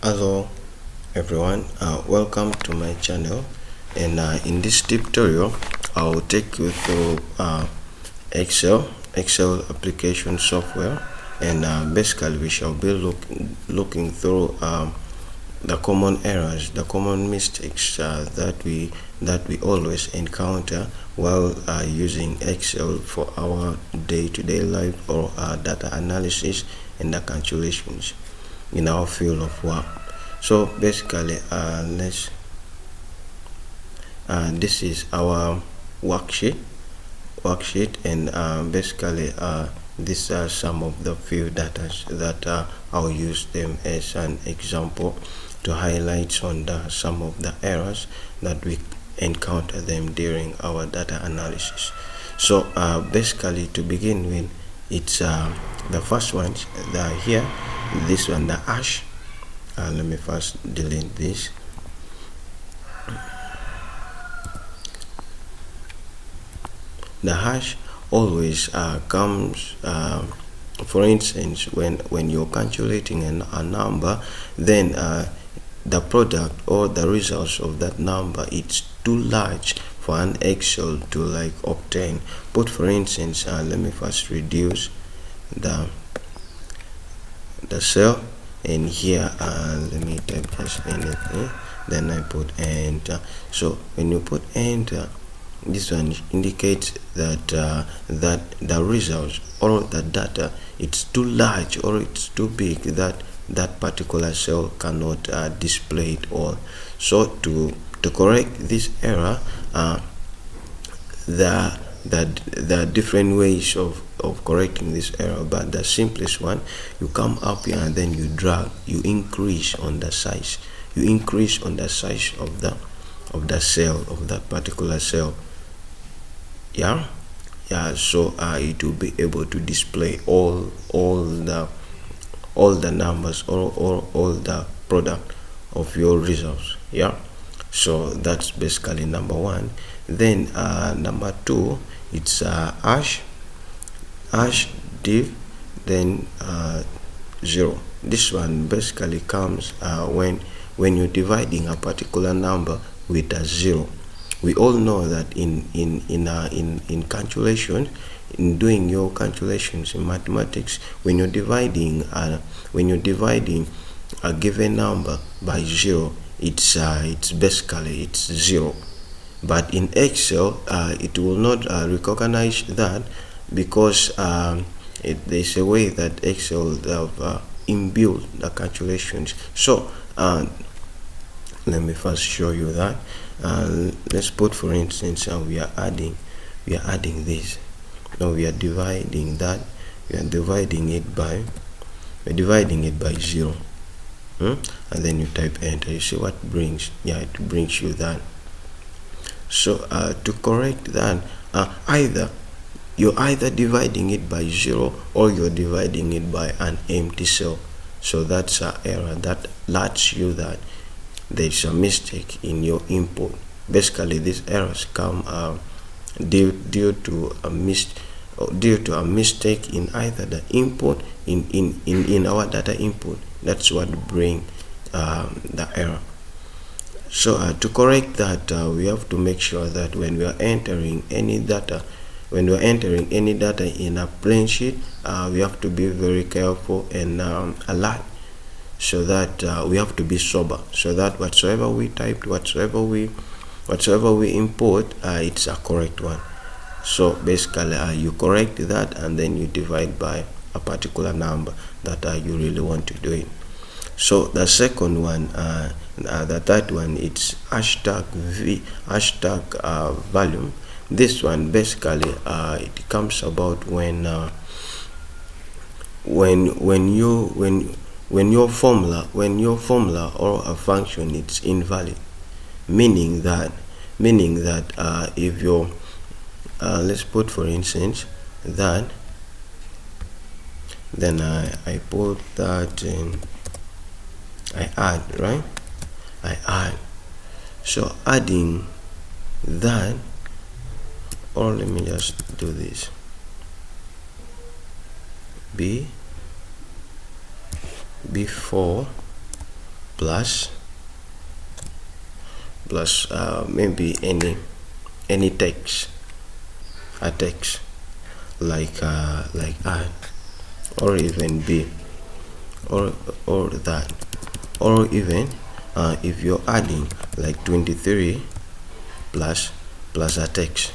Hello everyone, welcome to my channel, and in this tutorial I'll take you through Excel application software, and basically we shall be looking through the common errors, the common mistakes that we always encounter while using Excel for our day-to-day life or data analysis and the calculations in our field of work. So basically this is our worksheet, and basically these are some of the few data that I'll use them as an example to highlight on some of the errors that we encounter them during our data analysis. So basically, to begin with, it's the first ones that are here. This one, the hash. Let me first delete this. The hash always comes, for instance, when you're calculating a number, then the product or the results of that number, it's too large for an Excel to obtain. But for instance, let me first reduce the cell, and here let me type just anything, then I put enter. So when you put enter, this one indicates that that the results or the data, it's too large or it's too big that that particular cell cannot display it all. So to correct this error, there are different ways of correcting this error, but the simplest one, you come up here and then you drag, you increase on the size, of the cell, of that particular cell. So it will be able to display all the numbers or all the product of your results. So that's basically number one. Then number two, it's hash div, then 0. This one basically comes when you're dividing a particular number with a 0. We all know that in calculation, in doing your calculations in mathematics, when you're dividing a given number by 0, it's basically 0. But in Excel, it will not recognize that, because there's a way that Excel have inbuilt the calculations. So let me first show you that. Let's put, for instance, we are adding this. Now we are dividing that. We are dividing it by 0. And then you type enter. You see what brings? It brings you that. So to correct that, you're either dividing it by 0 or you're dividing it by an empty cell. So that's an error that lets you that there's a mistake in your input. Basically, these errors come due to a mistake in either the input in our data input. That's what brings the error. So to correct that, we have to make sure that when we are entering any data, in a plain sheet, we have to be very careful and alert, so that we have to be sober, so that whatsoever we typed, whatsoever we import, it's a correct one. So basically you correct that, and then you divide by a particular number that you really want to do it. So the second one, the third one, it's hashtag volume. This one basically it comes about when your formula or a function, it's invalid, meaning that if you're let's put, for instance, that, then I put that in, I add, right? I add. So adding that, or let me just do this, before plus maybe any text, a text like I, or even B, or that, or even if you're adding like 23 plus a text,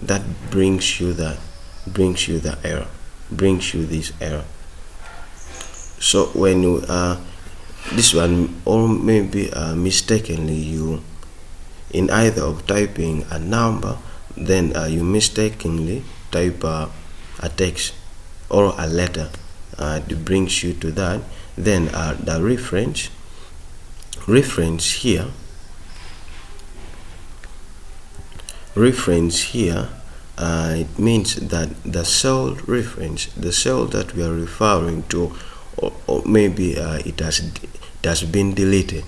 that brings you the error, brings you this error. So when you this one, or maybe mistakenly you, in either of typing a number, then you mistakenly type a text or a letter, it brings you to that, then the reference here, it means that the cell reference, the cell that we are referring to, or maybe it has been deleted.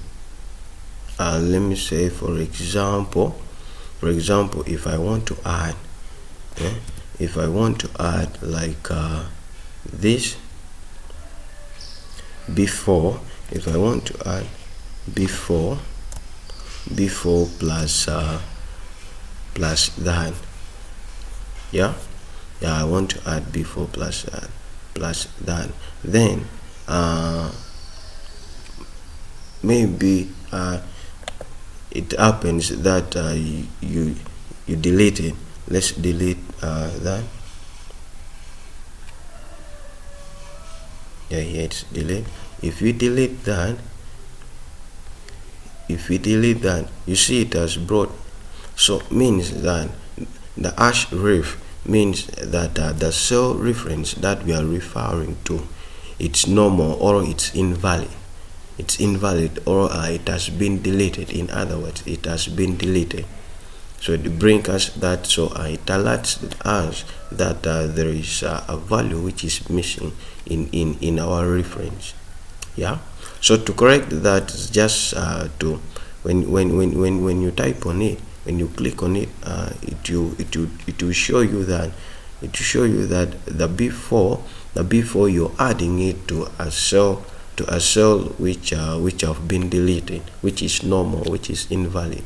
Let me say, for example, if I want to add, like this before, if I want to add before plus that, I want to add before plus that, then maybe it happens that you delete it. Let's delete that. Here it's delete. If we delete that, you see it has brought, so means that the hash ref means that the cell reference that we are referring to, it's normal or it's invalid. It's invalid, or it has been deleted. In other words, it has been deleted. So it brings us that, so it alerts us that there is a value which is missing in our reference. So to correct that, just to when you type on it, when you click on it, it will show you that the before you're adding it to a cell which have been deleted, which is normal, which is invalid.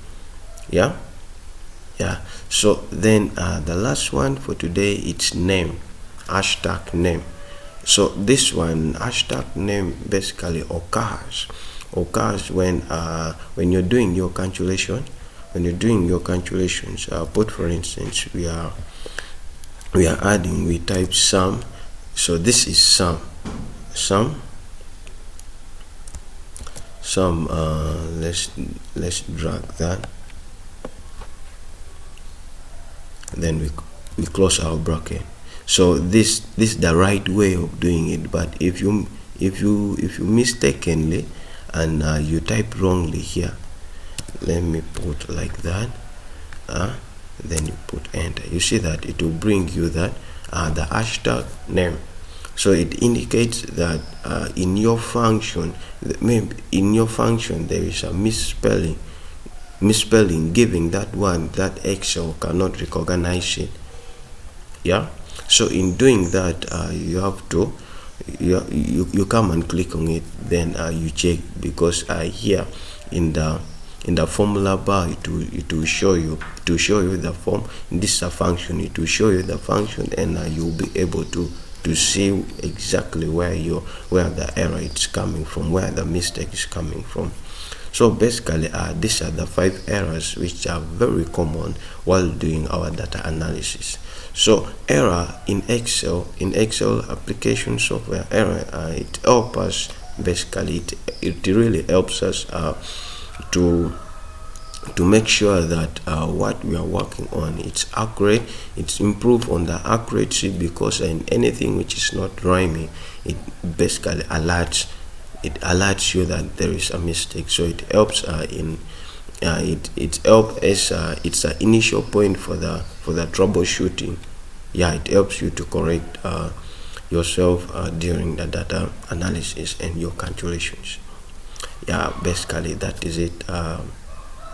So then the last one for today, it's name, hashtag name. So this one, hashtag name, basically occurs when you're doing your calculation. When you're doing your calculations, put for instance, we are adding, we type sum. So this is sum. Let's drag that, then we close our bracket. So this is the right way of doing it. But if you mistakenly and you type wrongly here, let me put like that, then you put enter, you see that it will bring you that the hashtag name. So it indicates that in your function, maybe in your function there is a misspelling, giving that one that Excel cannot recognize it. So in doing that, you have to you come and click on it, then you check, because here in the formula bar, it will show you the form. This is a function, it will show you the function, and you'll be able to see exactly where the error is coming from, where the mistake is coming from. So basically, these are the 5 errors which are very common while doing our data analysis. So error in Excel application software, error, it helps us, basically it really helps us to make sure that what we are working on, it's accurate, it's improved on the accuracy, because in anything which is not rhyming, it basically alerts you that there is a mistake. So it helps it helps us, it's an initial point for the troubleshooting. It helps you to correct yourself during the data analysis and your calculations. Basically that is it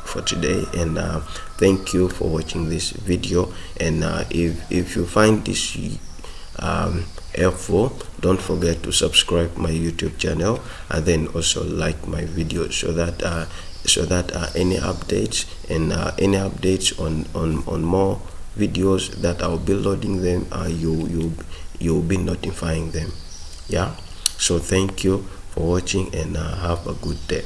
for today, and thank you for watching this video. And if you find this helpful, don't forget to subscribe my YouTube channel, and then also like my video, so that any updates and any updates on more videos that I'll be loading them, you'll be notifying them. Yeah, so thank you for watching, and have a good day.